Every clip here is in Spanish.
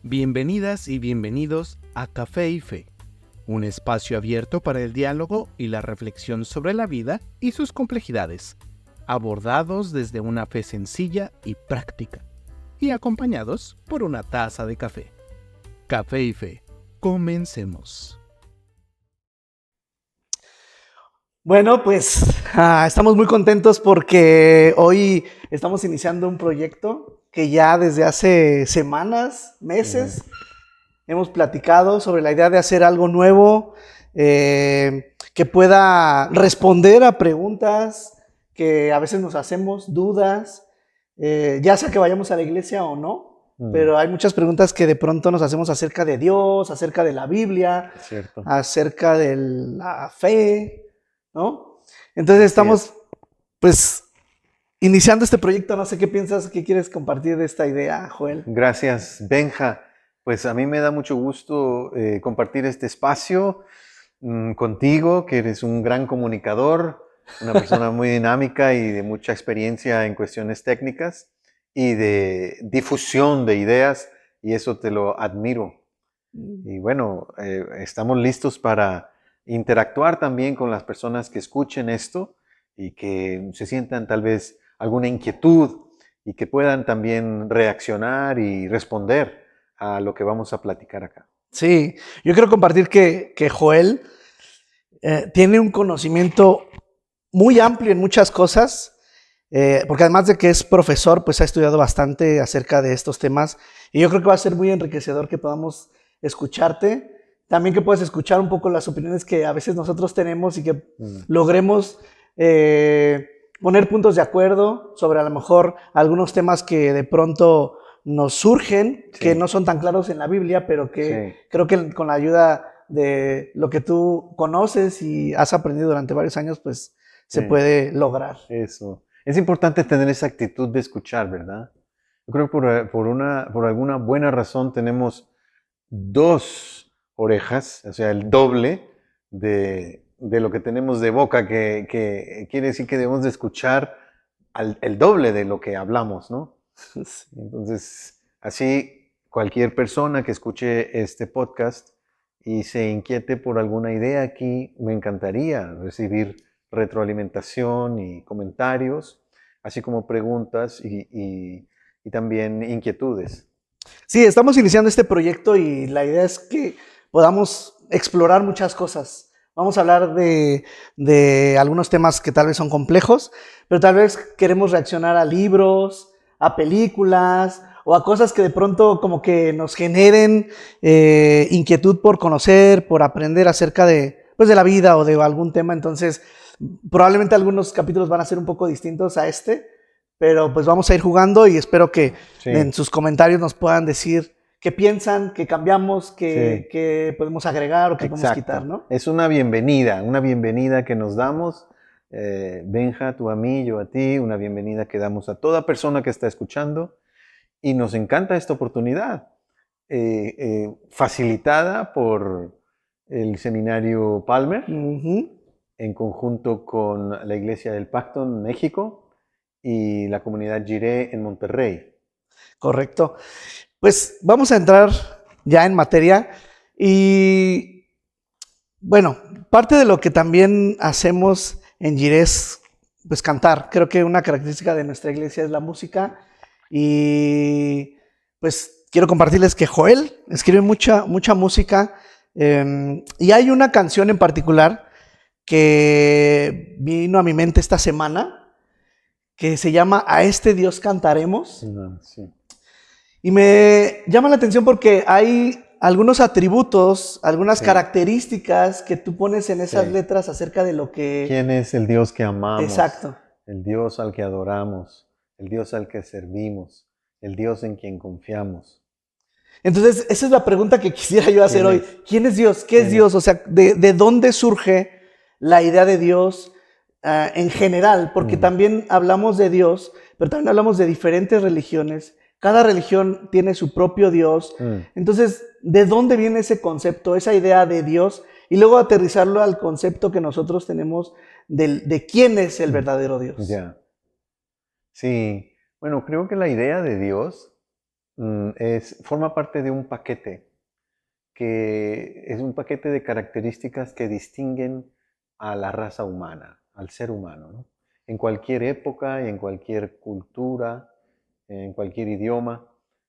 Bienvenidas y bienvenidos a Café y Fe, un espacio abierto para el diálogo y la reflexión sobre la vida y sus complejidades, abordados desde una fe sencilla y práctica, y acompañados por una taza de café. Café y Fe, comencemos. Bueno, pues estamos muy contentos porque hoy estamos iniciando un proyecto que ya desde hace semanas, meses, hemos platicado sobre la idea de hacer algo nuevo que pueda responder a preguntas que a veces nos hacemos, dudas, ya sea que vayamos a la iglesia o no, pero hay muchas preguntas que de pronto nos hacemos acerca de Dios, acerca de la Biblia, acerca de la fe, ¿no? Entonces estamos, pues, iniciando este proyecto. No sé qué piensas, qué quieres compartir de esta idea, Joel. Gracias, Benja. Pues a mí me da mucho gusto compartir este espacio contigo, que eres un gran comunicador, una persona muy dinámica y de mucha experiencia en cuestiones técnicas y de difusión de ideas, y eso te lo admiro. Y bueno, estamos listos para interactuar también con las personas que escuchen esto y que se sientan tal vez alguna inquietud y que puedan también reaccionar y responder a lo que vamos a platicar acá. Sí, yo quiero compartir que Joel tiene un conocimiento muy amplio en muchas cosas, porque además de que es profesor, pues ha estudiado bastante acerca de estos temas, y yo creo que va a ser muy enriquecedor que podamos escucharte, también que puedas escuchar un poco las opiniones que a veces nosotros tenemos y que logremos poner puntos de acuerdo sobre a lo mejor algunos temas que de pronto nos surgen, que no son tan claros en la Biblia, pero que creo que con la ayuda de lo que tú conoces y has aprendido durante varios años, pues se puede lograr. Eso. Es importante tener esa actitud de escuchar, ¿verdad? Yo creo que por alguna buena razón tenemos dos orejas, o sea, el doble de lo que tenemos de boca, que quiere decir que debemos de escuchar el doble de lo que hablamos, ¿no? Entonces, así cualquier persona que escuche este podcast y se inquiete por alguna idea aquí, me encantaría recibir retroalimentación y comentarios, así como preguntas y también inquietudes. Sí, estamos iniciando este proyecto y la idea es que podamos explorar muchas cosas. Vamos a hablar de algunos temas que tal vez son complejos, pero tal vez queremos reaccionar a libros, a películas o a cosas que de pronto como que nos generen inquietud por conocer, por aprender acerca pues de la vida o de algún tema. Entonces, probablemente algunos capítulos van a ser un poco distintos a este, pero pues vamos a ir jugando y espero que en sus comentarios nos puedan decir qué piensan, qué cambiamos, qué podemos agregar o qué podemos quitar, ¿no? Es una bienvenida que nos damos, Benja, tú a mí, yo a ti, una bienvenida que damos a toda persona que está escuchando, y nos encanta esta oportunidad, facilitada por el Seminario Palmer, en conjunto con la Iglesia del Pacto en México y la comunidad Jiré en Monterrey. Correcto. Pues vamos a entrar ya en materia y bueno, parte de lo que también hacemos en Jiré es pues cantar. Creo que una característica de nuestra iglesia es la música y pues quiero compartirles que Joel escribe mucha música y hay una canción en particular que vino a mi mente esta semana que se llama A este Dios cantaremos. Y me llama la atención porque hay algunos atributos, algunas características que tú pones en esas letras acerca de lo que... ¿Quién es el Dios que amamos? Exacto. El Dios al que adoramos, el Dios al que servimos, el Dios en quien confiamos. Entonces, esa es la pregunta que quisiera yo hacer hoy. ¿Quién es Dios? ¿Qué es Dios? O sea, ¿de dónde surge la idea de Dios en general? Porque también hablamos de Dios, pero también hablamos de diferentes religiones. Cada religión tiene su propio Dios. Entonces, ¿de dónde viene ese concepto, esa idea de Dios? Y luego aterrizarlo al concepto que nosotros tenemos de quién es el verdadero Dios. Sí, bueno, creo que la idea de Dios forma parte de un paquete, que es un paquete de características que distinguen a la raza humana, al ser humano, ¿no? En cualquier época y en cualquier cultura, en cualquier idioma,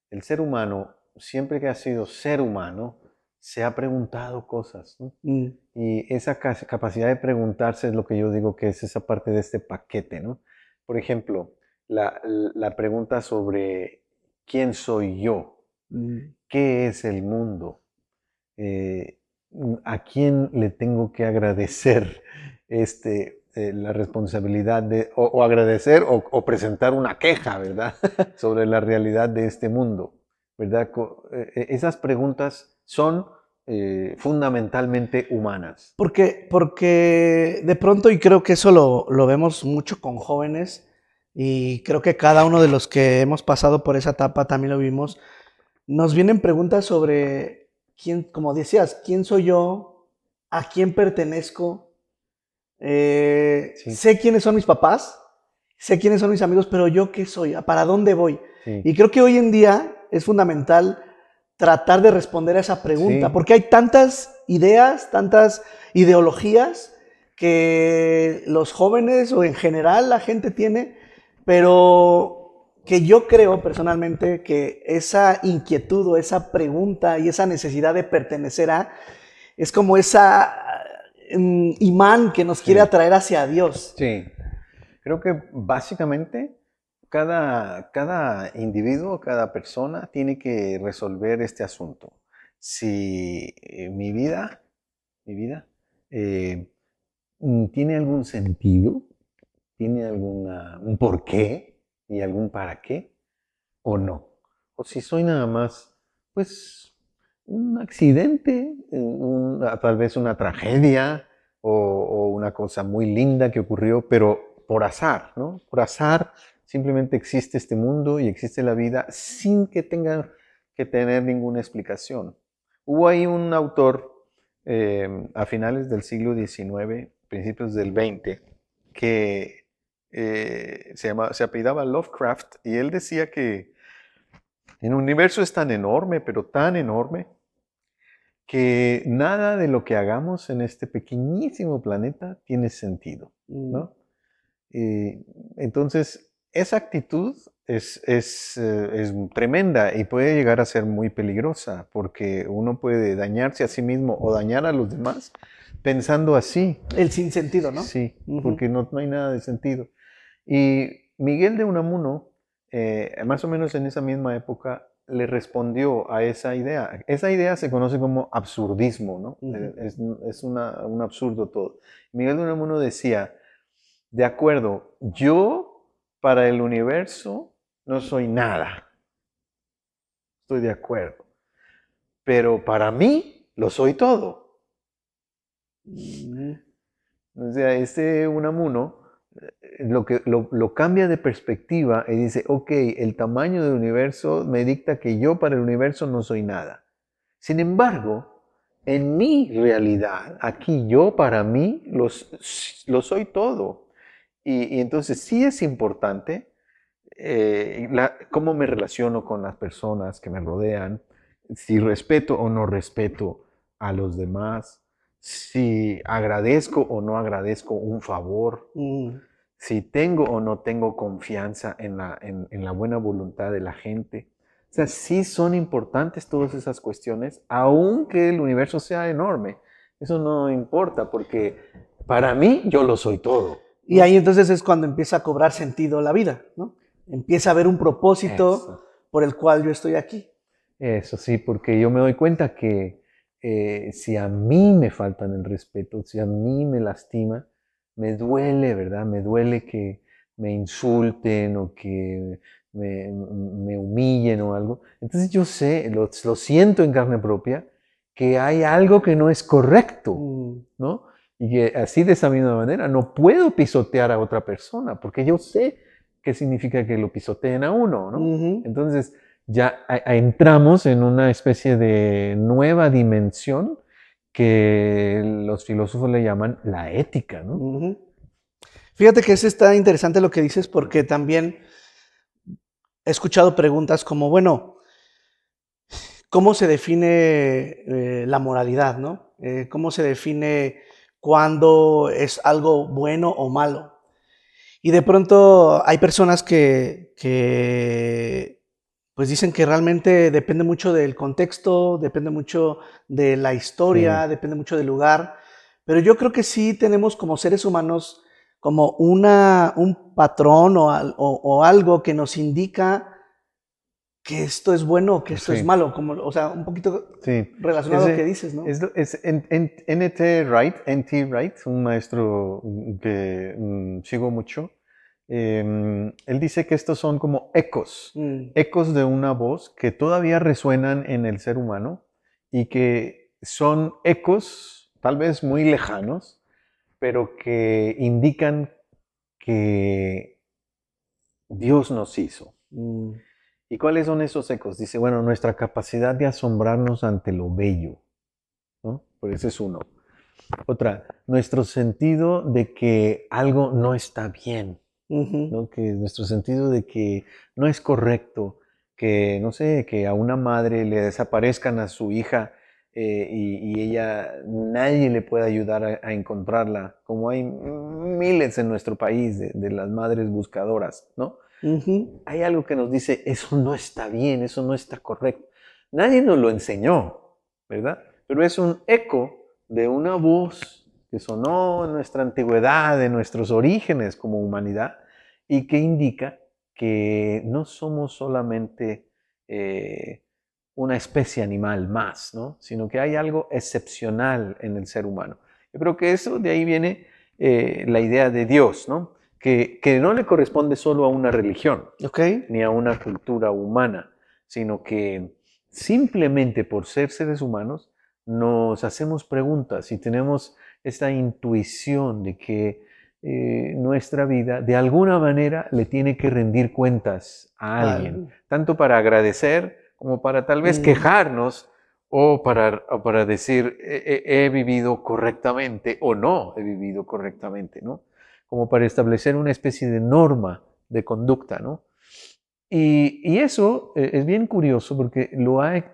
el ser humano, siempre que ha sido ser humano, se ha preguntado cosas, ¿no? Mm, Y esa capacidad de preguntarse es lo que yo digo que es esa parte de este paquete, ¿no? Por ejemplo, la pregunta sobre quién soy yo, mm. qué es el mundo, eh, a quién le tengo que agradecer la responsabilidad de, o agradecer o presentar una queja, ¿verdad? Sobre la realidad de este mundo, ¿verdad? Esas preguntas son fundamentalmente humanas. Porque de pronto, y creo que eso lo vemos mucho con jóvenes, y creo que cada uno de los que hemos pasado por esa etapa también lo vimos, nos vienen preguntas sobre quién, como decías, quién soy yo, a quién pertenezco, Sí, sé quiénes son mis papás, sé quiénes son mis amigos, pero yo qué soy, para dónde voy. sí, Y creo que hoy en día es fundamental tratar de responder a esa pregunta, sí, porque hay tantas ideas, tantas ideologías que los jóvenes o en general la gente tiene, pero que yo creo personalmente que esa inquietud o esa pregunta y esa necesidad de pertenecer a es como esa imán que nos quiere sí, atraer hacia Dios. sí. Creo que básicamente cada individuo, cada persona tiene que resolver este asunto. Si mi vida, eh, tiene algún sentido, tiene un porqué y algún para qué, o no. O si soy nada más, pues, un accidente, tal vez una tragedia o una cosa muy linda que ocurrió, pero por azar, ¿no? Por azar simplemente existe este mundo y existe la vida sin que tenga que tener ninguna explicación. Hubo ahí un autor a finales del siglo XIX, principios del XX, que se apellidaba Lovecraft y él decía que el universo es tan enorme, pero tan enorme, que nada de lo que hagamos en este pequeñísimo planeta tiene sentido, Mm, ¿no? Entonces, esa actitud es tremenda y puede llegar a ser muy peligrosa porque uno puede dañarse a sí mismo o dañar a los demás pensando así. el sinsentido, ¿no? Sí, Ujú. porque no hay nada de sentido. Y Miguel de Unamuno, más o menos en esa misma época, le respondió a esa idea. Esa idea se conoce como absurdismo, ¿no? Ujú. Es un absurdo todo. Miguel de Unamuno decía, de acuerdo, yo para el universo no soy nada, estoy de acuerdo, pero para mí lo soy todo. Mm, O sea, este Unamuno lo cambia de perspectiva y dice, ok, el tamaño del universo me dicta que yo para el universo no soy nada. Sin embargo, en mi realidad, aquí yo para mí lo soy todo. Y entonces sí es importante cómo me relaciono con las personas que me rodean, si respeto o no respeto a los demás, si agradezco o no agradezco un favor, mm. si tengo o no tengo confianza en la buena voluntad de la gente. O sea, sí son importantes todas esas cuestiones, aunque el universo sea enorme. Eso no importa, porque para mí yo lo soy todo, Y ¿no? ahí entonces es cuando empieza a cobrar sentido la vida, ¿no? Empieza a haber un propósito Eso. por el cual yo estoy aquí. Eso sí, porque yo me doy cuenta que si a mí me faltan el respeto, si a mí me lastima, me duele, ¿verdad? Me duele que me insulten o que me humillen o algo. Entonces yo sé, lo siento en carne propia, que hay algo que no es correcto, Mm, ¿no? Y que así de esa misma manera no puedo pisotear a otra persona, porque yo sé qué significa que lo pisoteen a uno, ¿no? ujú. Entonces, ya entramos en una especie de nueva dimensión que los filósofos le llaman la ética, ¿no? Ujú. Fíjate que eso está interesante lo que dices porque también he escuchado preguntas como, bueno, cómo se define la moralidad, ¿no? Cómo se define cuándo es algo bueno o malo. Y de pronto hay personas que pues dicen que realmente depende mucho del contexto, depende mucho de la historia, Sí, depende mucho del lugar, pero yo creo que sí tenemos como seres humanos como un patrón o algo que nos indica que esto es bueno o que esto es sí, malo, como, o sea, un poquito sí. relacionado a lo que Ese dices, ¿no? es N.T. Wright, un maestro que sigo mucho. Él dice que estos son como ecos, Mm, ecos de una voz que todavía resuenan en el ser humano y que son ecos tal vez muy lejanos, pero que indican que Dios nos hizo. mm, ¿Y cuáles son esos ecos? Dice, bueno, nuestra capacidad de asombrarnos ante lo bello, ¿no? Por ese es uno. Otra, nuestro sentido de que algo no está bien, ujú, ¿no? Que nuestro sentido de que no es correcto, que, no sé, que a una madre le desaparezcan a su hija y ella, nadie le puede ayudar a encontrarla, como hay miles en nuestro país de las madres buscadoras, ¿no? ujú, Hay algo que nos dice, eso no está bien, eso no está correcto. Nadie nos lo enseñó, ¿verdad? Pero es un eco de una voz que sonó en nuestra antigüedad, en nuestros orígenes como humanidad, y que indica que no somos solamente una especie animal más, ¿no? Sino que hay algo excepcional en el ser humano. Yo creo que eso, de ahí viene la idea de Dios, ¿no? Que no le corresponde solo a una religión, ok, ni a una cultura humana, sino que simplemente por ser seres humanos nos hacemos preguntas y tenemos esta intuición de que nuestra vida de alguna manera le tiene que rendir cuentas a alguien, al- tanto para agradecer como para tal vez mm, quejarnos o para decir he vivido correctamente o no he vivido correctamente, ¿no? Como para establecer una especie de norma de conducta, ¿no? Y eso es bien curioso porque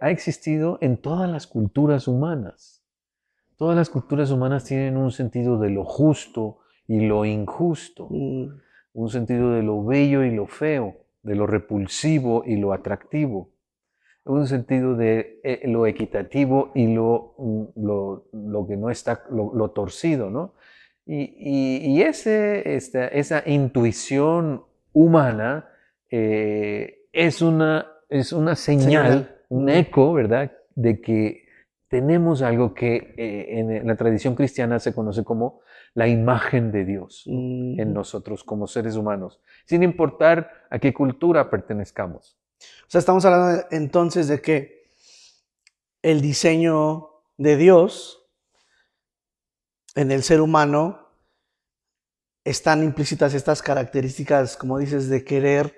ha existido en todas las culturas humanas. Todas las culturas humanas tienen un sentido de lo justo y lo injusto, mm, un sentido de lo bello y lo feo, de lo repulsivo y lo atractivo, un sentido de lo equitativo y lo que no está, lo torcido, ¿no? Y esa intuición humana es una señal. señal, un eco, ¿verdad? De que tenemos algo que en la tradición cristiana se conoce como la imagen de Dios, ¿no? En Mm. nosotros como seres humanos, sin importar a qué cultura pertenezcamos. O sea, estamos hablando entonces de que el diseño de Dios en el ser humano están implícitas estas características, como dices, de querer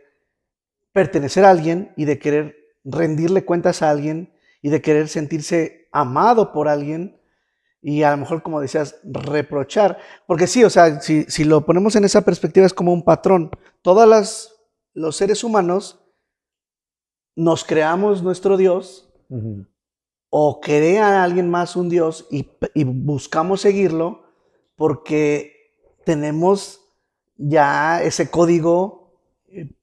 pertenecer a alguien y de querer rendirle cuentas a alguien y de querer sentirse amado por alguien y a lo mejor, como decías, reprochar. Porque sí, o sea, si lo ponemos en esa perspectiva es como un patrón. Los seres humanos nos creamos nuestro Dios Ujú. o crea a alguien más un Dios y buscamos seguirlo porque tenemos ya ese código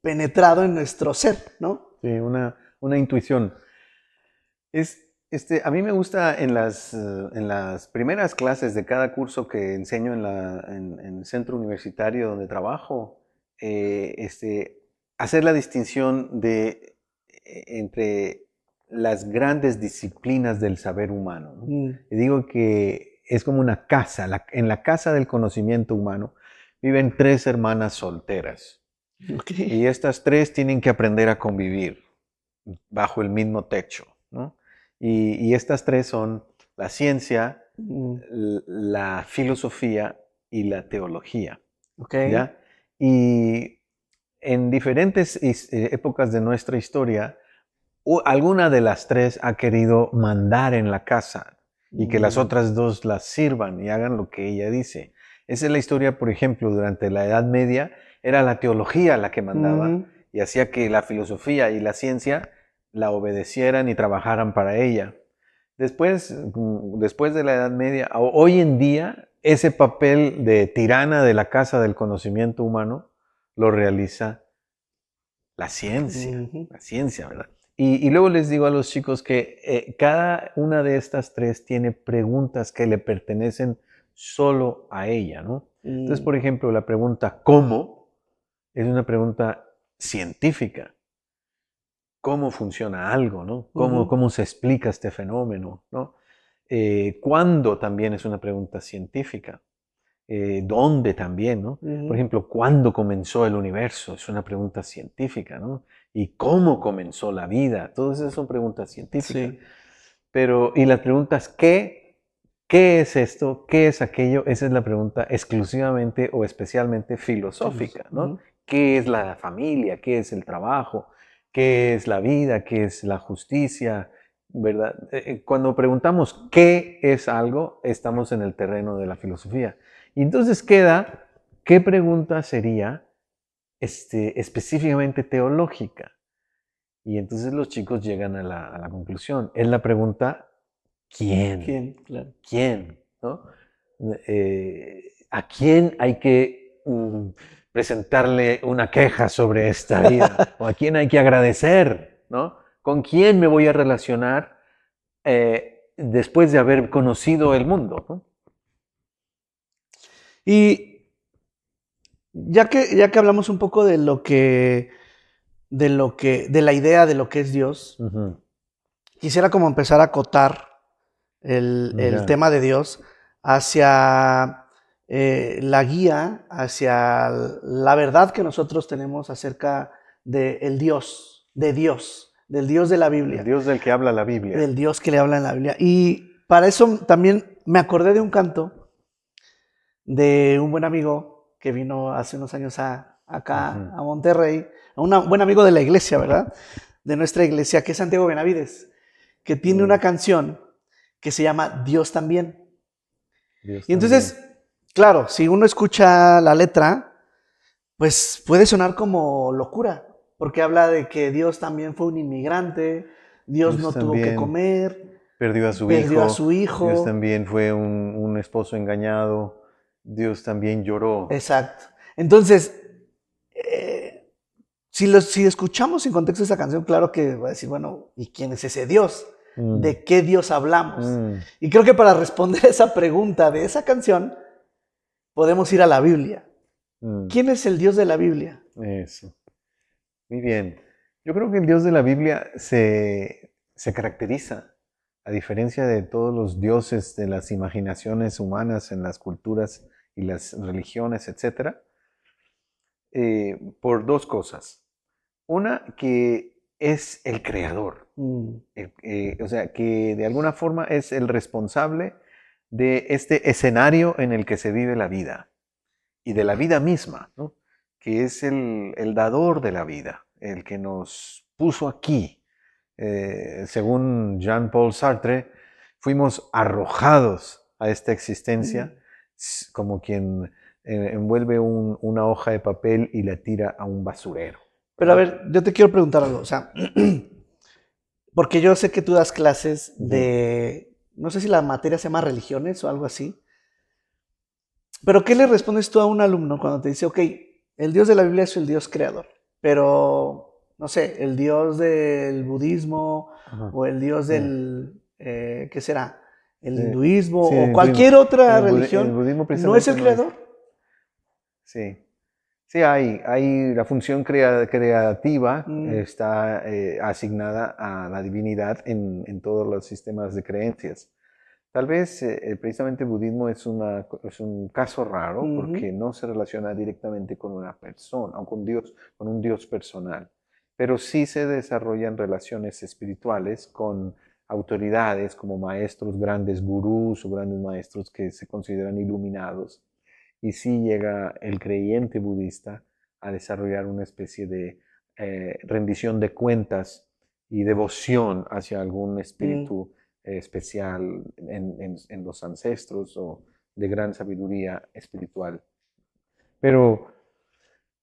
penetrado en nuestro ser, ¿no? Sí, una intuición. A mí me gusta en las primeras clases de cada curso que enseño en el centro universitario donde trabajo, hacer la distinción entre las grandes disciplinas del saber humano, ¿no? Mm, Y digo que es como una casa, en la casa del conocimiento humano viven tres hermanas solteras ok. y estas tres tienen que aprender a convivir bajo el mismo techo, ¿no? Y estas tres son la ciencia, Mm, la filosofía y la teología, ok. ¿ya? Y en diferentes épocas de nuestra historia, alguna de las tres ha querido mandar en la casa y que las Mm, otras dos las sirvan y hagan lo que ella dice. Esa es la historia, por ejemplo, durante la Edad Media era la teología la que mandaba ujú, y hacía que la filosofía y la ciencia la obedecieran y trabajaran para ella. Después de la Edad Media, hoy en día, ese papel de tirana de la casa del conocimiento humano lo realiza la ciencia, ¿verdad? Y luego les digo a los chicos que cada una de estas tres tiene preguntas que le pertenecen solo a ella, ¿no? Entonces, por ejemplo, la pregunta ¿cómo? Es una pregunta científica. ¿Cómo funciona algo, no? ¿Cómo se explica este fenómeno, no? ¿Cuándo? También es una pregunta científica. ¿Dónde también, no? Por ejemplo, ¿cuándo comenzó el universo? Es una pregunta científica, ¿no? ¿Y cómo comenzó la vida? Todas esas son preguntas científicas. Sí. Pero, y las preguntas ¿qué es esto? ¿Qué es aquello? Esa es la pregunta exclusivamente o especialmente filosófica, ¿no? ¿Qué es la familia? ¿Qué es el trabajo? ¿Qué es la vida? ¿Qué es la justicia? ¿Verdad? Cuando preguntamos qué es algo, estamos en el terreno de la filosofía. Y entonces queda, ¿qué pregunta sería específicamente teológica? Y entonces los chicos llegan a la conclusión. Es la pregunta, ¿quién? ¿Quién? Claro. ¿Quién? ¿No? ¿A quién hay que presentarle una queja sobre esta vida? ¿O a quién hay que agradecer? ¿No? ¿Con quién me voy a relacionar después de haber conocido el mundo? ¿No? Y ya que hablamos un poco de de la idea de lo que es Dios, quisiera como empezar a acotar el tema de Dios hacia la guía, hacia la verdad que nosotros tenemos acerca del Dios, del Dios de la Biblia. El Dios del que habla la Biblia. Del Dios que le habla en la Biblia. Y para eso también me acordé de un canto de un buen amigo que vino hace unos años acá a Monterrey, un buen amigo de la iglesia, ¿verdad? De nuestra iglesia, que es Santiago Benavides, que tiene una canción que se llama Dios también. Y entonces, claro, si uno escucha la letra, pues puede sonar como locura, porque habla de que Dios también fue un inmigrante, Dios no tuvo que comer, perdió a su hijo, Dios también fue un esposo engañado, Dios también lloró. Exacto. Entonces, si escuchamos en contexto esa canción, claro que va a decir, bueno, ¿y quién es ese Dios? ¿De qué Dios hablamos? Y creo que para responder esa pregunta de esa canción, podemos ir a la Biblia. ¿Quién es el Dios de la Biblia? Eso. Muy bien. Yo creo que el Dios de la Biblia se caracteriza, a diferencia de todos los dioses de las imaginaciones humanas en las culturas y las religiones, etc., por dos cosas. Una, que es el creador. O sea, que de alguna forma es el responsable de este escenario en el que se vive la vida y de la vida misma, ¿no? Que es el dador de la vida, el que nos puso aquí. Según Jean-Paul Sartre, fuimos arrojados a esta existencia como quien envuelve una hoja de papel y la tira a un basurero. Pero a ver, yo te quiero preguntar algo, o sea, porque yo sé que tú das clases de, no sé si la materia se llama religiones o algo así, pero ¿qué le respondes tú a un alumno cuando te dice, ok, el Dios de la Biblia es el Dios creador, pero, no sé, el Dios del budismo o el Dios del, ¿qué será? El hinduismo o cualquier otra religión, ¿no es el creador? Sí. Sí, hay la función creativa está asignada a la divinidad en todos los sistemas de creencias. Tal vez precisamente el budismo es un caso raro porque no se relaciona directamente con una persona o con Dios, con un Dios personal, pero sí se desarrollan relaciones espirituales con autoridades como maestros, grandes gurús o grandes maestros que se consideran iluminados. Y sí llega el creyente budista a desarrollar una especie de rendición de cuentas y devoción hacia algún espíritu especial en los ancestros o de gran sabiduría espiritual. Pero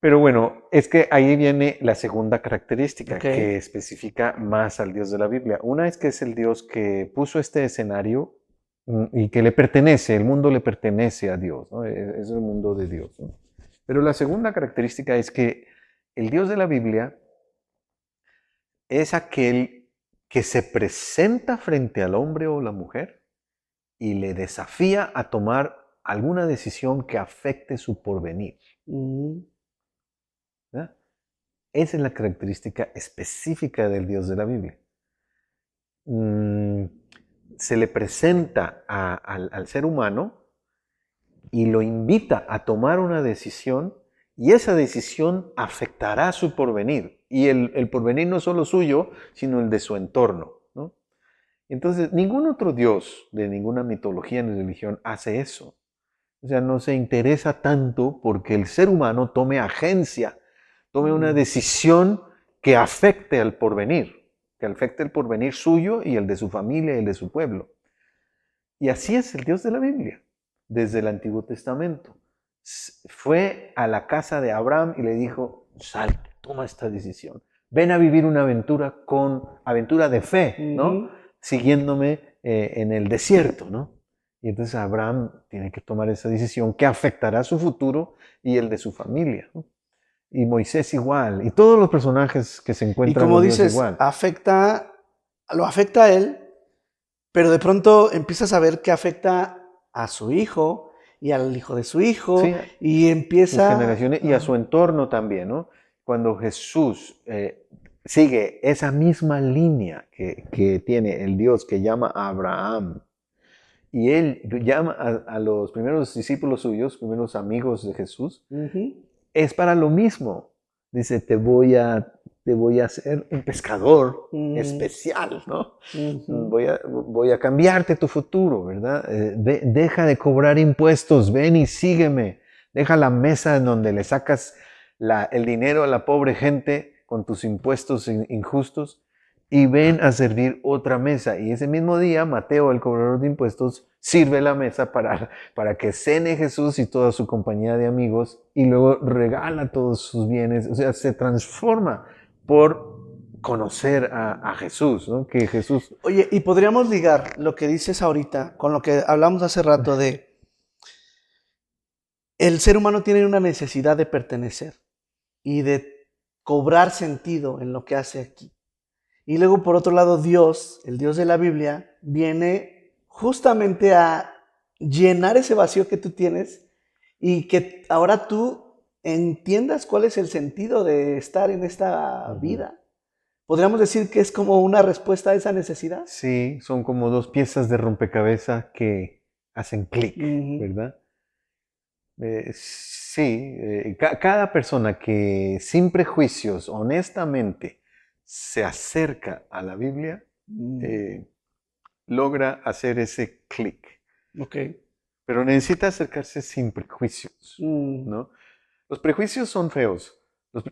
bueno, es que ahí viene la segunda característica Ok. que especifica más al Dios de la Biblia. Una es que es el Dios que puso este escenario y que le pertenece, el mundo le pertenece a Dios, ¿no? Es el mundo de Dios, ¿no? Pero la segunda característica es que el Dios de la Biblia es aquel que se presenta frente al hombre o la mujer y le desafía a tomar alguna decisión que afecte su porvenir. Mm, ¿Verdad? Esa es la característica específica del Dios de la Biblia. Se le presenta al ser humano y lo invita a tomar una decisión y esa decisión afectará su porvenir. Y el porvenir no solo suyo, sino el de su entorno, ¿no? Entonces, ningún otro Dios de ninguna mitología ni religión hace eso. O sea, no se interesa tanto porque el ser humano tome agencia, tome una decisión que afecte al porvenir, que afecte el porvenir suyo y el de su familia y el de su pueblo. Y así es el Dios de la Biblia, desde el Antiguo Testamento. Fue a la casa de Abraham y le dijo, salte, toma esta decisión. Ven a vivir una aventura de fe, ¿no? Siguiéndome en el desierto, ¿no? Y entonces Abraham tiene que tomar esa decisión que afectará su futuro y el de su familia, ¿no? Y Moisés igual, y todos los personajes que se Y encuentran como en Dios dices, igual. lo afecta a él, pero de pronto empiezas a ver que afecta a su hijo y al hijo de su hijo, Sí, y sus empieza... generaciones y a su entorno también, ¿no? Cuando Jesús sigue esa misma línea que tiene el Dios que llama a Abraham, y él llama a los primeros discípulos suyos, primeros amigos de Jesús, es para lo mismo. Dice, te voy a hacer un pescador especial, ¿no? Voy a cambiarte tu futuro, ¿verdad? Deja de cobrar impuestos, ven y sígueme. Deja la mesa en donde le sacas el dinero a la pobre gente con tus impuestos injustos y ven a servir otra mesa. Y ese mismo día, Mateo, el cobrador de impuestos, sirve la mesa para que cene Jesús y toda su compañía de amigos y luego regala todos sus bienes. O sea, se transforma por conocer a Jesús, ¿no? Que Jesús... Oye, y podríamos ligar lo que dices ahorita con lo que hablamos hace rato de el ser humano tiene una necesidad de pertenecer y de cobrar sentido en lo que hace aquí. Y luego, por otro lado, Dios, el Dios de la Biblia, viene justamente a llenar ese vacío que tú tienes y que ahora tú entiendas cuál es el sentido de estar en esta vida. ¿Podríamos decir que es como una respuesta a esa necesidad? Sí, son como dos piezas de rompecabezas que hacen clic, ¿verdad? Cada persona que sin prejuicios, honestamente, se acerca a la Biblia, logra hacer ese clic. Okay. Pero necesita acercarse sin prejuicios, ¿no? Los prejuicios son feos.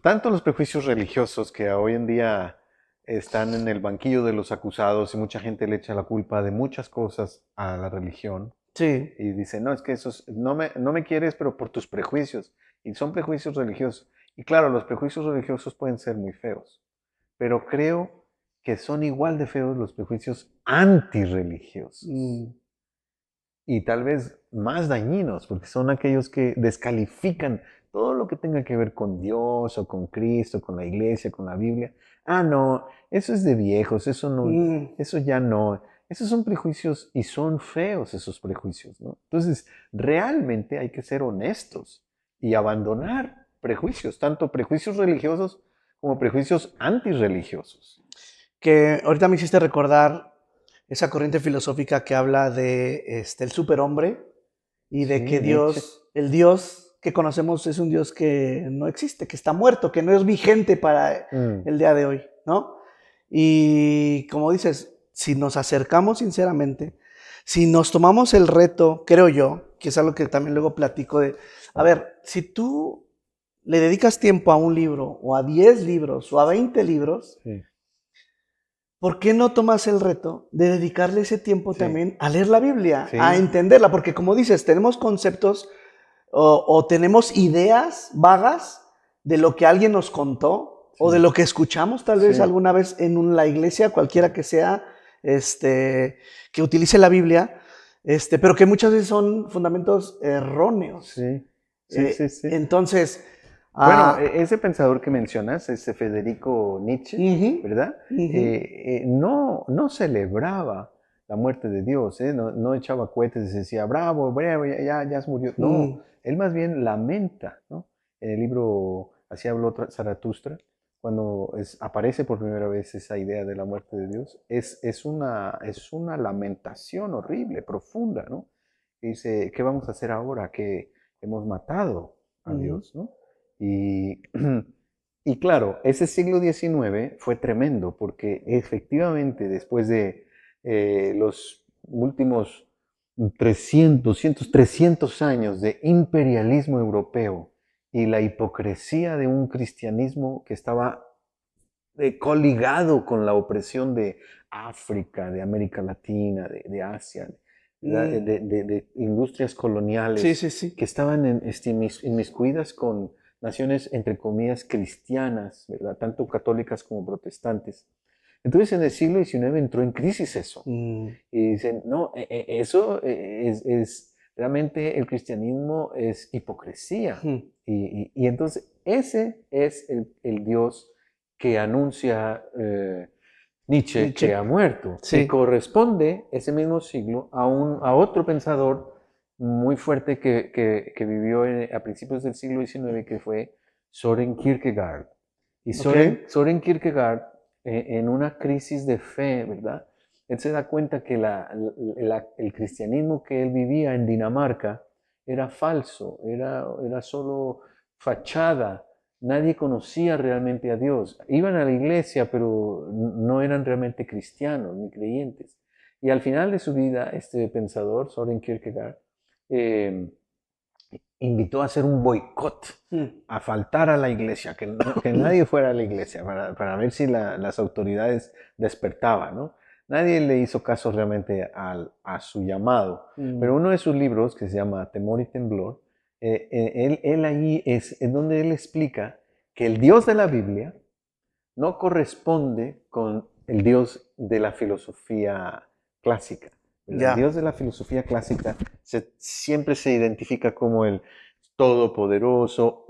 Tanto los prejuicios religiosos que hoy en día están en el banquillo de los acusados y mucha gente le echa la culpa de muchas cosas a la religión. Sí. Y dice, no, es que no me quieres, pero por tus prejuicios. Y son prejuicios religiosos. Y claro, los prejuicios religiosos pueden ser muy feos. Pero creo que son igual de feos los prejuicios antirreligiosos. Y tal vez más dañinos, porque son aquellos que descalifican todo lo que tenga que ver con Dios o con Cristo, con la iglesia, con la Biblia. Ah, no, eso es de viejos, eso no, eso ya no. Esos son prejuicios y son feos esos prejuicios, ¿no? Entonces, realmente hay que ser honestos y abandonar prejuicios, tanto prejuicios religiosos como prejuicios antirreligiosos. Que ahorita me hiciste recordar esa corriente filosófica que habla de el superhombre y de que Dios, el Dios que conocemos es un Dios que no existe, que está muerto, que no es vigente para el día de hoy, ¿no? Y como dices, si nos acercamos sinceramente, si nos tomamos el reto, creo yo, que es algo que también luego platico de, a ver, si tú le dedicas tiempo a un libro, o a 10 libros, o a 20 libros, ¿por qué no tomas el reto de dedicarle ese tiempo también a leer la Biblia, a entenderla? Porque como dices, tenemos conceptos o tenemos ideas vagas de lo que alguien nos contó o de lo que escuchamos tal vez Sí. alguna vez en la iglesia, cualquiera que sea, que utilice la Biblia, pero que muchas veces son fundamentos erróneos. Sí, sí, sí, sí. Entonces, Bueno, ese pensador que mencionas, ese Federico Nietzsche, ujú, ¿verdad? ujú. No celebraba la muerte de Dios, ¿eh? No echaba cohetes y decía, bravo, bravo, ya se murió. No, él más bien lamenta, ¿no? En el libro Así habló Zaratustra, cuando aparece por primera vez esa idea de la muerte de Dios, es una lamentación horrible, profunda, ¿no? Y dice, ¿qué vamos a hacer ahora que hemos matado a Dios, ¿no? Y, y claro, ese siglo XIX fue tremendo porque efectivamente después de los últimos 300 años de imperialismo europeo y la hipocresía de un cristianismo que estaba coligado con la opresión de África, de América Latina, de Asia, de industrias coloniales Sí, sí, sí. que estaban inmiscuidas con naciones, entre comillas, cristianas, ¿verdad? Tanto católicas como protestantes. Entonces en el siglo XIX entró en crisis eso. Y dicen, no, eso realmente el cristianismo es hipocresía. Y entonces ese es el Dios que anuncia Nietzsche que ha muerto. Sí. Y corresponde ese mismo siglo a otro pensador muy fuerte que vivió a principios del siglo XIX, que fue Soren Kierkegaard. Y Soren Kierkegaard, en una crisis de fe, ¿verdad? Él se da cuenta que el cristianismo que él vivía en Dinamarca era falso, era solo fachada. Nadie conocía realmente a Dios. Iban a la iglesia, pero no eran realmente cristianos ni creyentes. Y al final de su vida, este pensador, Soren Kierkegaard, invitó a hacer un boicot, a faltar a la iglesia, que nadie fuera a la iglesia, para ver si las autoridades despertaban, ¿no? Nadie le hizo caso realmente a su llamado. Pero uno de sus libros, que se llama Temor y Temblor, él ahí es donde él explica que el Dios de la Biblia no corresponde con el Dios de la filosofía clásica. El Dios de la filosofía clásica siempre se identifica como el todopoderoso,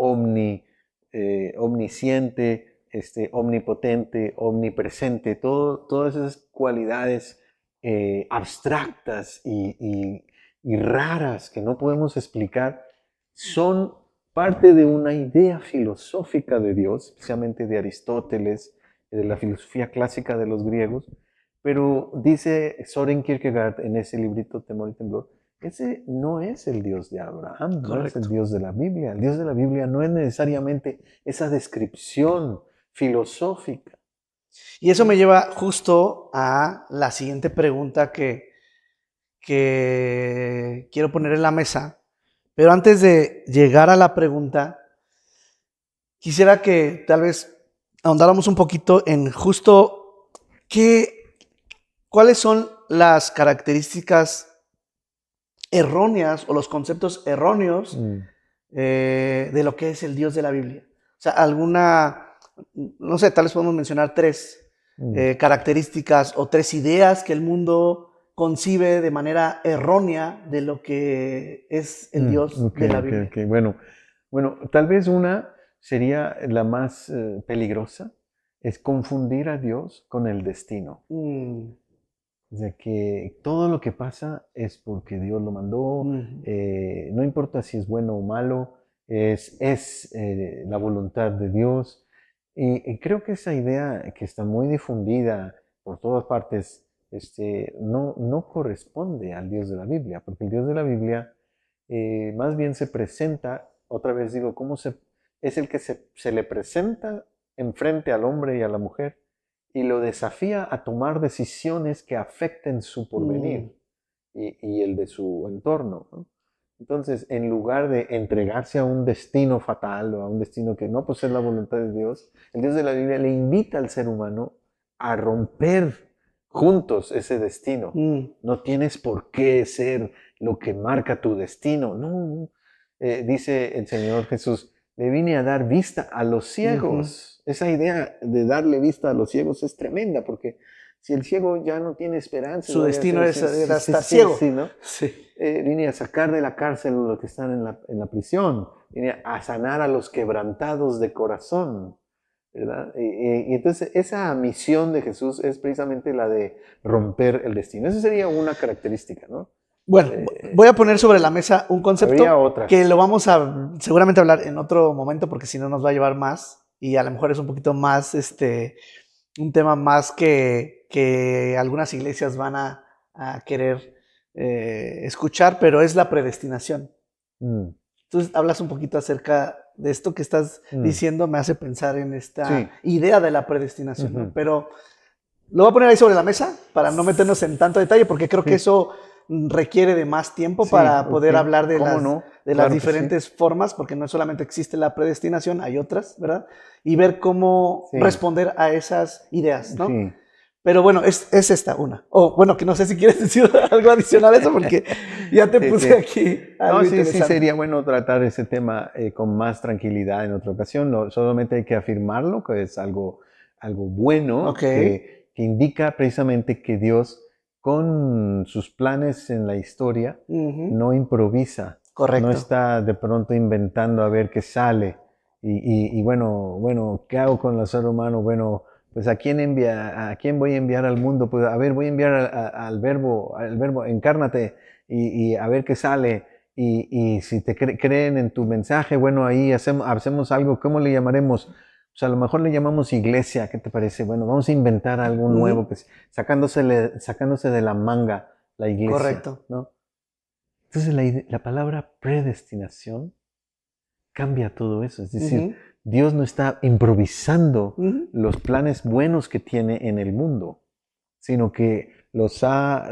omnisciente, omnipotente, omnipresente, todas esas cualidades abstractas y raras que no podemos explicar, son parte de una idea filosófica de Dios, especialmente de Aristóteles, de la filosofía clásica de los griegos, pero dice Soren Kierkegaard en ese librito Temor y Temblor, ese no es el Dios de Abraham, no es el Dios de la Biblia. El Dios de la Biblia no es necesariamente esa descripción filosófica. Y eso me lleva justo a la siguiente pregunta que quiero poner en la mesa. Pero antes de llegar a la pregunta, quisiera que tal vez ahondáramos un poquito en justo cuáles son las características erróneas o los conceptos erróneos de lo que es el Dios de la Biblia. O sea, no sé, tal vez podemos mencionar tres características o tres ideas que el mundo concibe de manera errónea de lo que es el Dios de la Biblia. Bueno, tal vez una sería la más peligrosa, es confundir a Dios con el destino. O sea, que todo lo que pasa es porque Dios lo mandó, no importa si es bueno o malo, es la voluntad de Dios. Y creo que esa idea que está muy difundida por todas partes, no corresponde al Dios de la Biblia, porque el Dios de la Biblia más bien se presenta, otra vez digo, es el que se le presenta enfrente al hombre y a la mujer y lo desafía a tomar decisiones que afecten su porvenir y el de su entorno, ¿no? Entonces, en lugar de entregarse a un destino fatal o a un destino que no posee la voluntad de Dios, el Dios de la Biblia le invita al ser humano a romper juntos ese destino. No tienes por qué ser lo que marca tu destino. No. Dice el Señor Jesús, le vine a dar vista a los ciegos. Esa idea de darle vista a los ciegos es tremenda, porque si el ciego ya no tiene esperanza, Su destino era estar sí, ciego. sí, ¿no? Sí. Vine a sacar de la cárcel a los que están en la prisión, vine a sanar a los quebrantados de corazón, ¿verdad? Y entonces esa misión de Jesús es precisamente la de romper el destino. Esa sería una característica, ¿no? Bueno, voy a poner sobre la mesa un Habría otras. concepto que lo vamos a seguramente hablar en otro momento, porque si no nos va a llevar más y a lo mejor es un poquito más, un tema más que algunas iglesias van a querer escuchar, pero es la predestinación. Entonces hablas un poquito acerca de esto que estás diciendo, me hace pensar en esta idea de la predestinación, ¿no? Pero lo voy a poner ahí sobre la mesa para no meternos en tanto detalle, porque creo que eso requiere de más tiempo para poder hablar de las diferentes formas, porque no solamente existe la predestinación, hay otras, ¿verdad? Y ver cómo responder a esas ideas, ¿no? Sí. Pero bueno, es esta una. Bueno, que no sé si quieres decir algo adicional a eso, porque ya te puse aquí algo interesante. Sí, sería bueno tratar ese tema con más tranquilidad en otra ocasión. No, solamente hay que afirmarlo, que es algo bueno, que indica precisamente que Dios, con sus planes en la historia, no improvisa. Correcto. No está de pronto inventando a ver qué sale. Y bueno, ¿qué hago con el ser humano? Bueno, pues ¿a quién voy a enviar al mundo? Pues a ver, voy a enviar al verbo, encárnate y a ver qué sale. Y si te creen en tu mensaje, bueno, ahí hacemos algo. ¿Cómo le llamaremos? O sea, a lo mejor le llamamos iglesia, ¿qué te parece? Bueno, vamos a inventar algo nuevo, pues, sacándose de la manga la iglesia. Correcto. ¿No? Entonces la palabra predestinación cambia todo eso. Es decir, Dios no está improvisando los planes buenos que tiene en el mundo, sino que los ha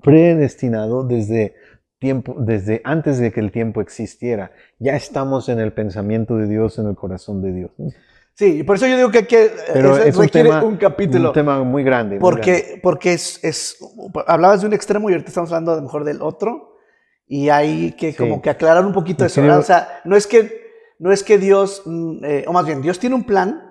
predestinado desde antes de que el tiempo existiera. Ya estamos en el pensamiento de Dios, en el corazón de Dios. Sí, y por eso yo digo que requiere un capítulo. Un tema muy grande. Porque hablabas de un extremo y ahorita estamos hablando a lo mejor del otro, y hay que como que aclarar un poquito eso, ¿verdad? O sea, no es que Dios, o más bien, Dios tiene un plan,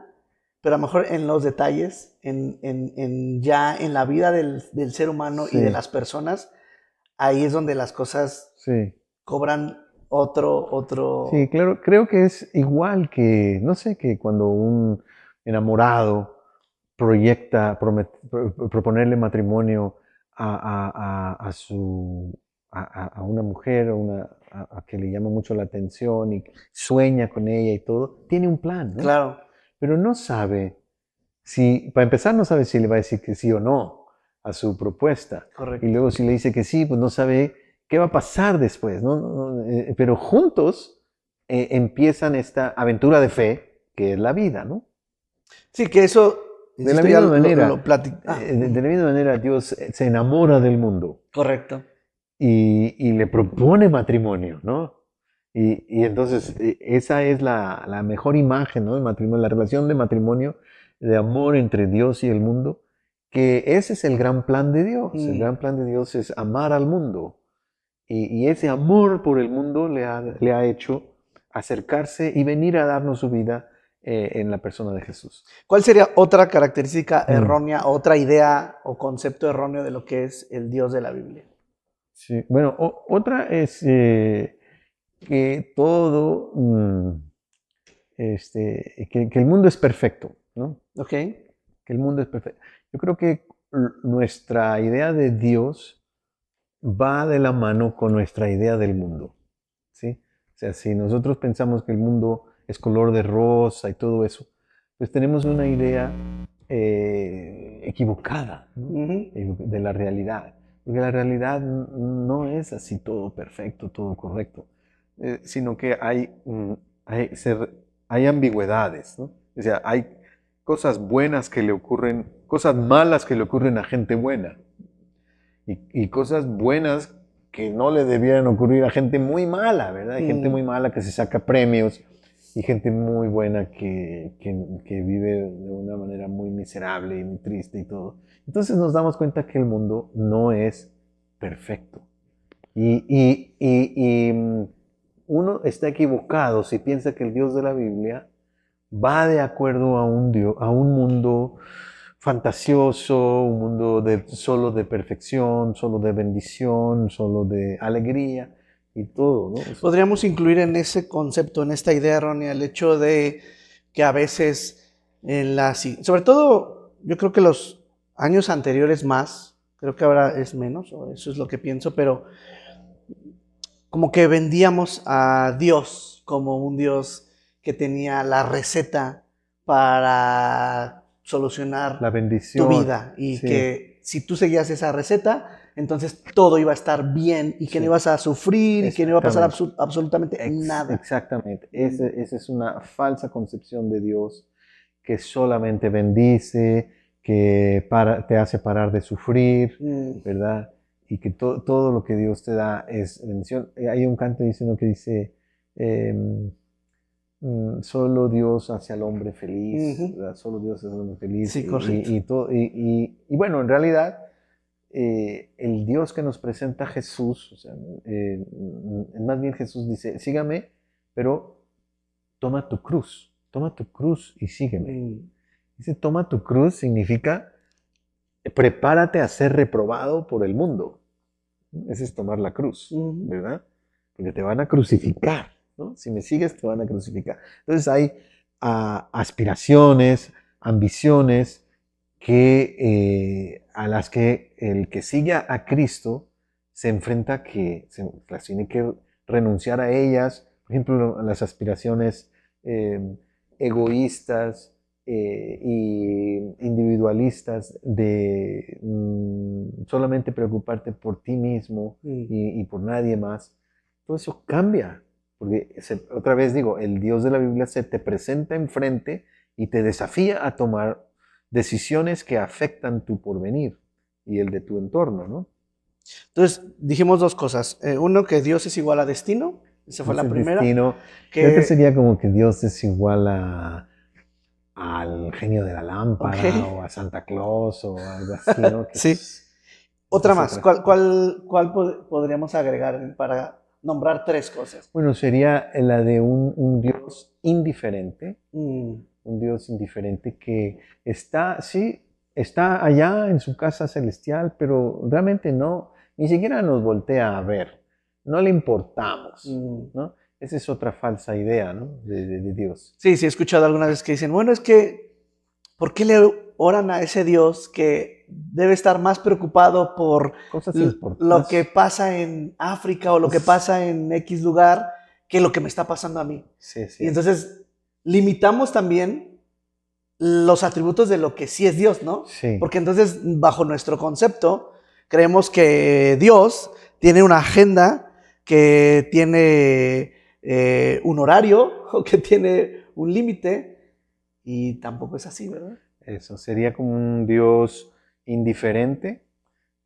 pero a lo mejor en los detalles, ya en la vida del ser humano y de las personas, ahí es donde las cosas cobran otro... Sí, claro, creo que es igual que, no sé, que cuando un enamorado proponerle matrimonio a una mujer, a que le llama mucho la atención y sueña con ella y todo, tiene un plan, ¿no? Claro. Pero no sabe para empezar, no sabe si le va a decir que sí o no a su propuesta. Correcto. Y luego si le dice que sí, pues no sabe qué va a pasar después, ¿no? Pero juntos empiezan esta aventura de fe, que es la vida, ¿no? Sí, que eso... De la misma manera, Dios se enamora del mundo. Correcto. Y le propone matrimonio, ¿no? Y entonces esa es la mejor imagen, ¿no? El matrimonio, la relación de matrimonio, de amor entre Dios y el mundo, que ese es el gran plan de Dios. El gran plan de Dios es amar al mundo. Y ese amor por el mundo le ha hecho acercarse y venir a darnos su vida en la persona de Jesús. ¿Cuál sería otra característica errónea, otra idea o concepto erróneo de lo que es el Dios de la Biblia? Sí, bueno, otra es que todo, que el mundo es perfecto, ¿no? Ok. Que el mundo es perfecto. Yo creo que nuestra idea de Dios va de la mano con nuestra idea del mundo, ¿sí? O sea, si nosotros pensamos que el mundo es color de rosa y todo eso, pues tenemos una idea equivocada, ¿no? De la realidad. Porque la realidad no es así todo perfecto, todo correcto, sino que hay ambigüedades, ¿no? O sea, hay cosas buenas que le ocurren, cosas malas que le ocurren a gente buena, y cosas buenas que no le debieran ocurrir a gente muy mala, ¿verdad? Hay gente muy mala que se saca premios y gente muy buena que vive de una manera muy miserable y muy triste y todo. Entonces nos damos cuenta que el mundo no es perfecto. Y uno está equivocado si piensa que el Dios de la Biblia va de acuerdo a a un mundo fantasioso, un mundo solo de perfección, solo de bendición, solo de alegría y todo, ¿no? Podríamos incluir en ese concepto, en esta idea errónea, el hecho de que a veces, sobre todo, yo creo que los años anteriores más, creo que ahora es menos, o eso es lo que pienso, pero como que vendíamos a Dios como un Dios que tenía la receta para solucionar La tu bendición, vida y sí, que si tú seguías esa receta, entonces todo iba a estar bien y que no sí, ibas a sufrir y que no iba a pasar exactamente. absolutamente nada. Exactamente. Esa es una falsa concepción de Dios que solamente bendice, que te hace parar de sufrir, Mm, ¿verdad? Y que todo lo que Dios te da es bendición. Hay un canto diciendo que dice, em, solo Dios hace al hombre feliz, ujú. ¿verdad? Solo Dios hace al hombre feliz. Sí, correcto. Y bueno, en realidad, el Dios que nos presenta Jesús, o sea, más bien Jesús dice, sígame, pero toma tu cruz y sígueme. Mm, Dice, toma tu cruz significa, prepárate a ser reprobado por el mundo. Ese es tomar la cruz, ujú. ¿verdad? Porque te van a crucificar, ¿no? Si me sigues, te van a crucificar. Entonces hay aspiraciones, ambiciones a las que el que sigue a Cristo se enfrenta que las tiene que renunciar a ellas. Por ejemplo, las aspiraciones eh, egoístas y individualistas de solamente preocuparte por ti mismo Mm. y por nadie más. Todo eso cambia, porque otra vez digo, el Dios de la Biblia se te presenta enfrente y te desafía a tomar decisiones que afectan tu porvenir y el de tu entorno, ¿no? Entonces, dijimos dos cosas. Uno, que Dios es igual a destino. Esa fue Ese la es primera. destino. Y otro Que, sería como que Dios es igual al genio de la ok, lámpara o a Santa Claus o algo así, ¿no? sí. Esa Otra es más. otra. ¿Cuál podríamos agregar para nombrar tres cosas? Bueno, sería la de un Dios indiferente, Mm, un Dios indiferente que está, sí, está allá en su casa celestial, pero realmente no, ni siquiera nos voltea a ver, no le importamos, mm. ¿no? Esa es otra falsa idea, ¿no? De Dios. Sí, sí, he escuchado algunas veces que dicen, bueno, es que, ¿por qué le oran a ese Dios que debe estar más preocupado por Cosas lo que importantes. pasa en África o lo que pasa en X lugar que lo que me está pasando a mí? Sí, es Y cierto. entonces limitamos también los atributos de lo que sí es Dios, ¿no? Sí, Porque entonces, bajo nuestro concepto, creemos que Dios tiene una agenda, que tiene un horario o que tiene un límite, y tampoco es así, ¿verdad? eso sería como un Dios indiferente.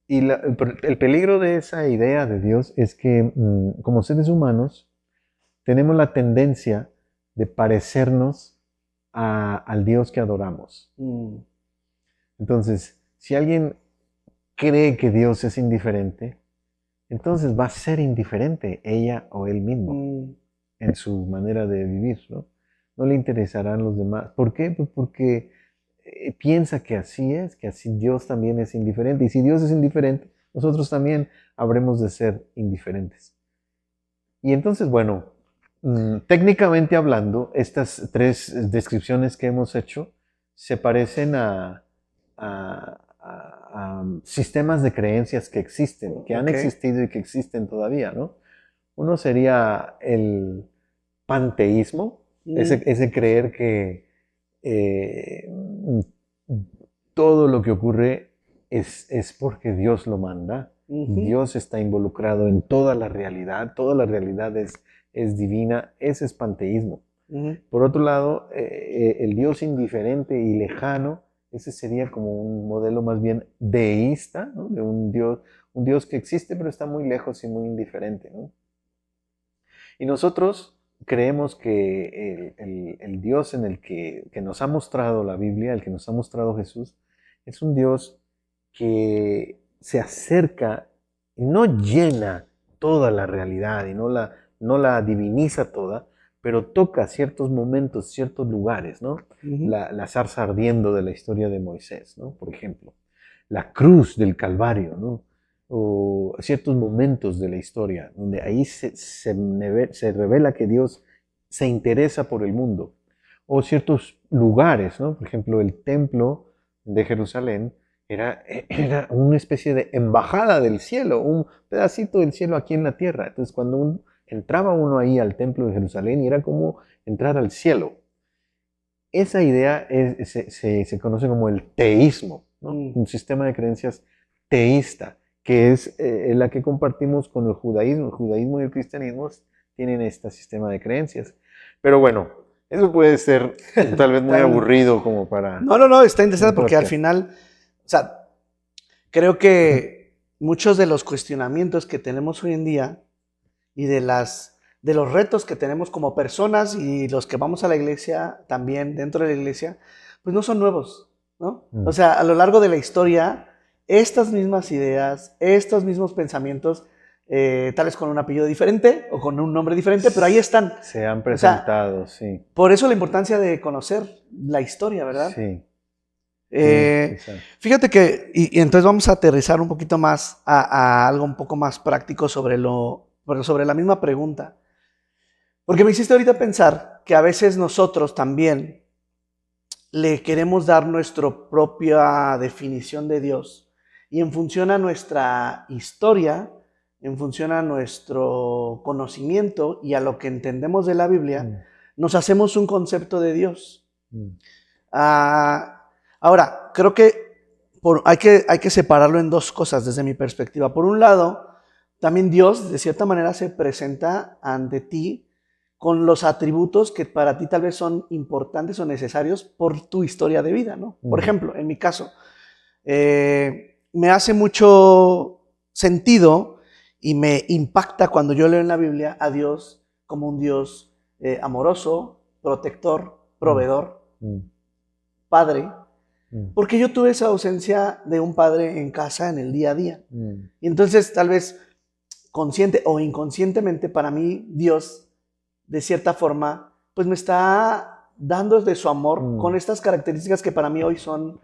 Y el peligro de esa idea de Dios es que como seres humanos tenemos la tendencia de parecernos al Dios que adoramos. Mm, Entonces, si alguien cree que Dios es indiferente, entonces va a ser indiferente ella o él mismo mm, en su manera de vivir, ¿no? No le interesarán los demás. ¿Por qué? Pues porque piensa que así Dios también es indiferente. Y si Dios es indiferente, nosotros también habremos de ser indiferentes. Y entonces, bueno, técnicamente hablando, estas tres descripciones que hemos hecho se parecen a sistemas de creencias que existen, que han ok. existido y que existen todavía, ¿no? Uno sería el panteísmo, Mm, ese creer que eh, todo lo que ocurre es porque Dios lo manda. ujú, Dios está involucrado en toda la realidad es divina, ese es panteísmo. ujú. Por otro lado, el Dios indiferente y lejano, ese sería como un modelo más bien deísta, ¿no? De un Dios que existe pero está muy lejos y muy indiferente, ¿no? Y nosotros creemos que el Dios en que nos ha mostrado la Biblia, el que nos ha mostrado Jesús, es un Dios que se acerca y no llena toda la realidad y no la no la diviniza toda, pero toca ciertos momentos, ciertos lugares, ¿no? Ujú. La zarza ardiendo de la historia de Moisés, ¿no? Por ejemplo, la cruz del Calvario, ¿no? O ciertos momentos de la historia, donde ahí se revela que Dios se interesa por el mundo. O ciertos lugares, ¿no? Por ejemplo, el templo de Jerusalén era una especie de embajada del cielo, un pedacito del cielo aquí en la tierra. Entonces, cuando entraba uno ahí al templo de Jerusalén, y era como entrar al cielo. Esa idea se conoce como el teísmo, ¿no? Un sistema de creencias teísta, que es la que compartimos con el judaísmo. El judaísmo y el cristianismo tienen este sistema de creencias. Pero bueno, eso puede ser tal vez muy aburrido como para... No, está interesante porque al podcast. final, o sea, creo que muchos de los cuestionamientos que tenemos hoy en día y de los retos que tenemos como personas y los que vamos a la iglesia también dentro de la iglesia, pues no son nuevos, ¿no? O sea, a lo largo de la historia, estas mismas ideas, estos mismos pensamientos, tal vez con un apellido diferente o con un nombre diferente, pero ahí están. Se han O sea, presentado, sí. por eso la importancia de conocer la historia, ¿verdad? Sí. Fíjate que, y entonces vamos a aterrizar un poquito más a algo un poco más práctico sobre la misma pregunta. Porque me hiciste ahorita pensar que a veces nosotros también le queremos dar nuestra propia definición de Dios y en función a nuestra historia, en función a nuestro conocimiento y a lo que entendemos de la Biblia, nos hacemos un concepto de Dios. Ahora, creo que hay que separarlo en dos cosas desde mi perspectiva. Por un lado, también Dios de cierta manera se presenta ante ti con los atributos que para ti tal vez son importantes o necesarios por tu historia de vida, ¿no? Por ejemplo, en mi caso, me hace mucho sentido y me impacta cuando yo leo en la Biblia a Dios como un Dios amoroso, protector, proveedor, padre, porque yo tuve esa ausencia de un padre en casa en el día a día. Y entonces tal vez consciente o inconscientemente para mí Dios de cierta forma pues me está dando de su amor con estas características que para mí hoy son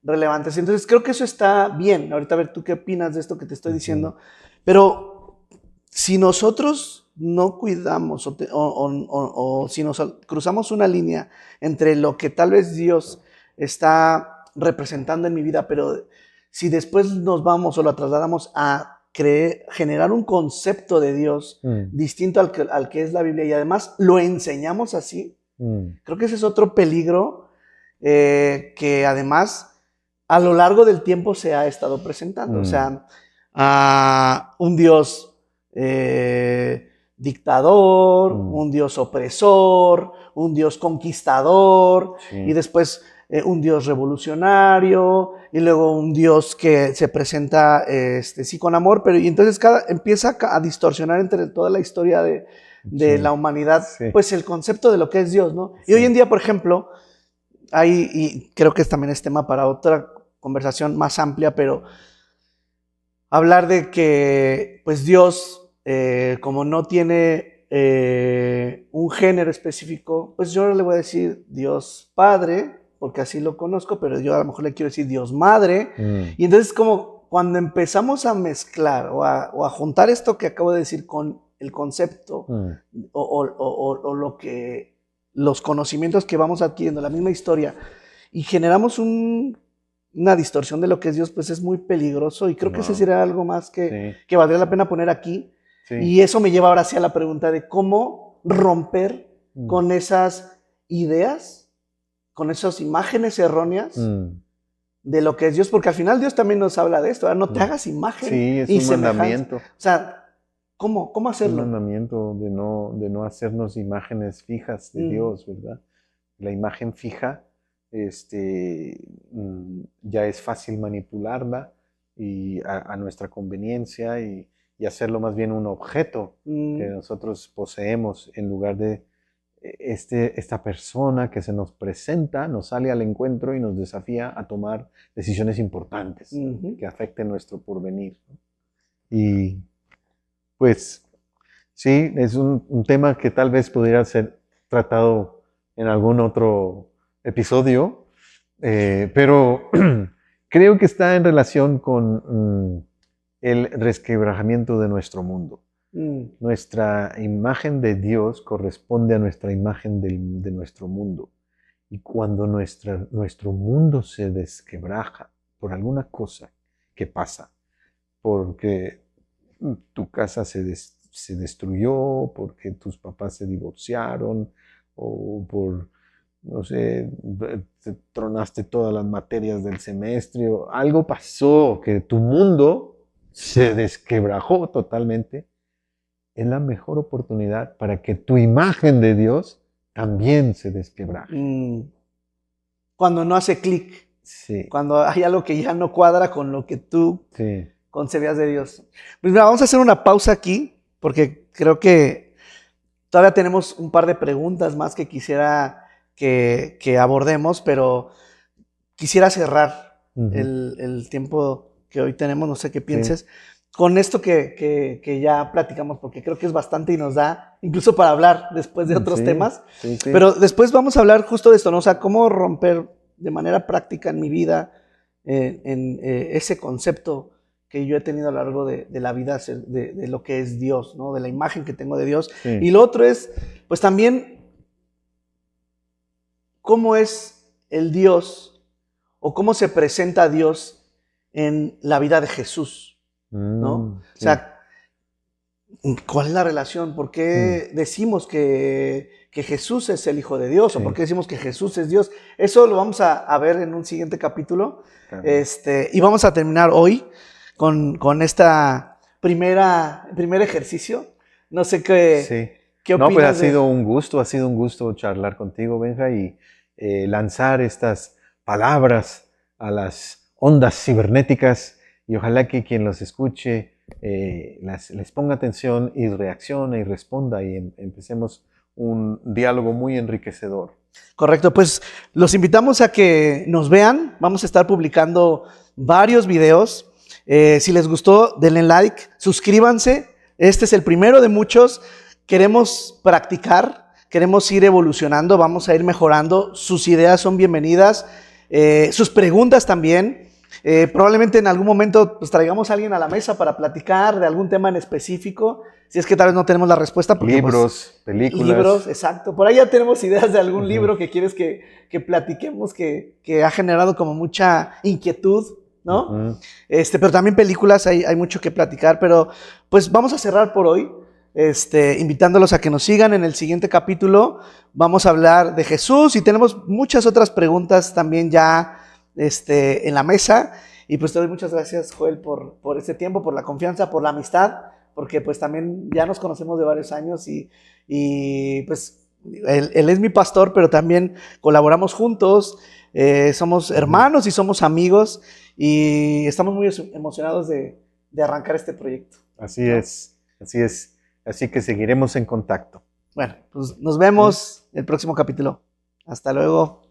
relevantes. Entonces creo que eso está bien. Ahorita a ver tú qué opinas de esto que te estoy diciendo. Pero si nosotros no cuidamos o si nos cruzamos una línea entre lo que tal vez Dios está representando en mi vida, pero si después nos vamos o lo trasladamos a generar un concepto de Dios distinto al que es la Biblia y además lo enseñamos así, creo que ese es otro peligro que además a lo largo del tiempo se ha estado presentando. O sea, un Dios dictador, un Dios opresor, un Dios conquistador, y después un Dios revolucionario, y luego un Dios que se presenta sí con amor, pero y entonces empieza a distorsionar entre toda la historia de la humanidad, pues el concepto de lo que es Dios, ¿no? Y hoy en día, por ejemplo, y creo que también es tema para otra conversación más amplia, pero hablar de que pues Dios, como no tiene un género específico, pues yo le voy a decir Dios Padre, porque así lo conozco, pero yo a lo mejor le quiero decir Dios Madre. Y entonces como cuando empezamos a mezclar o a juntar esto que acabo de decir con el concepto o lo que los conocimientos que vamos adquiriendo, la misma historia, y generamos una distorsión de lo que es Dios, pues es muy peligroso y creo que ese sería algo más que valdría la pena poner aquí. Y eso me lleva ahora hacia la pregunta de cómo romper con esas ideas, con esas imágenes erróneas de lo que es Dios, porque al final Dios también nos habla de esto, ¿verdad? No te hagas imagen. Sí, es un mandamiento. O sea, ¿cómo hacerlo? Es un mandamiento de no hacernos imágenes fijas de Dios, ¿verdad? La imagen fija ya es fácil manipularla y a nuestra conveniencia y hacerlo más bien un objeto que nosotros poseemos en lugar de esta persona que se nos presenta, nos sale al encuentro y nos desafía a tomar decisiones importantes que afecten nuestro porvenir. Y pues Sí, es un tema que tal vez pudiera ser tratado en algún otro episodio, pero creo que está en relación con el resquebrajamiento de nuestro mundo. Nuestra imagen de Dios corresponde a nuestra imagen de nuestro mundo. Y cuando nuestro mundo se desquebraja por alguna cosa que pasa, porque tu casa se destruyó, porque tus papás se divorciaron, o por, no sé, te tronaste todas las materias del semestre, o algo pasó que tu mundo se desquebrajó totalmente, es la mejor oportunidad para que tu imagen de Dios también se desquebraje. Cuando no hace clic, Sí, cuando hay algo que ya no cuadra con lo que tú sí. concebías de Dios. Pues mira, vamos a hacer una pausa aquí, porque creo que todavía tenemos un par de preguntas más que quisiera que abordemos, pero quisiera cerrar el tiempo que hoy tenemos, no sé qué pienses, con esto que ya platicamos, porque creo que es bastante y nos da incluso para hablar después de otros temas. Sí. Pero después vamos a hablar justo de esto, ¿no? O sea, cómo romper de manera práctica en mi vida ese concepto que yo he tenido a lo largo de la vida de lo que es Dios, ¿no? De la imagen que tengo de Dios. Sí. Y lo otro es, pues también, cómo es el Dios o cómo se presenta Dios en la vida de Jesús, ¿no? Sí. O sea, ¿cuál es la relación? ¿Por qué decimos que Jesús es el Hijo de Dios? Sí. ¿O por qué decimos que Jesús es Dios? Eso lo vamos a ver en un siguiente capítulo. También. Y vamos a terminar hoy con esta primer ejercicio. No sé qué opinas. No, pues ha sido un gusto charlar contigo, Benja, y lanzar estas palabras a las ondas cibernéticas, y ojalá que quien los escuche les ponga atención y reaccione y responda, y empecemos un diálogo muy enriquecedor. Correcto, pues los invitamos a que nos vean. Vamos a estar publicando varios videos. Si les gustó, denle like, suscríbanse. Este es el primero de muchos. Queremos practicar, queremos ir evolucionando, vamos a ir mejorando. Sus ideas son bienvenidas, sus preguntas también. Probablemente en algún momento pues, traigamos a alguien a la mesa para platicar de algún tema en específico. Si es que tal vez no tenemos la respuesta. Porque, Libros, películas. Libros, exacto. Por ahí ya tenemos ideas de algún libro que quieres que platiquemos, que ha generado como mucha inquietud, ¿no? Pero también películas, hay mucho que platicar. Pero pues vamos a cerrar por hoy. Invitándolos a que nos sigan. En el siguiente capítulo vamos a hablar de Jesús y tenemos muchas otras preguntas también ya en la mesa. Y pues te doy muchas gracias, Joel, por este tiempo, por la confianza, por la amistad, porque pues también ya nos conocemos de varios años y pues él es mi pastor, pero también colaboramos juntos, somos hermanos y somos amigos y estamos muy emocionados de arrancar este proyecto. Así es. Así que seguiremos en contacto. Bueno, pues nos vemos en el próximo capítulo. Hasta luego.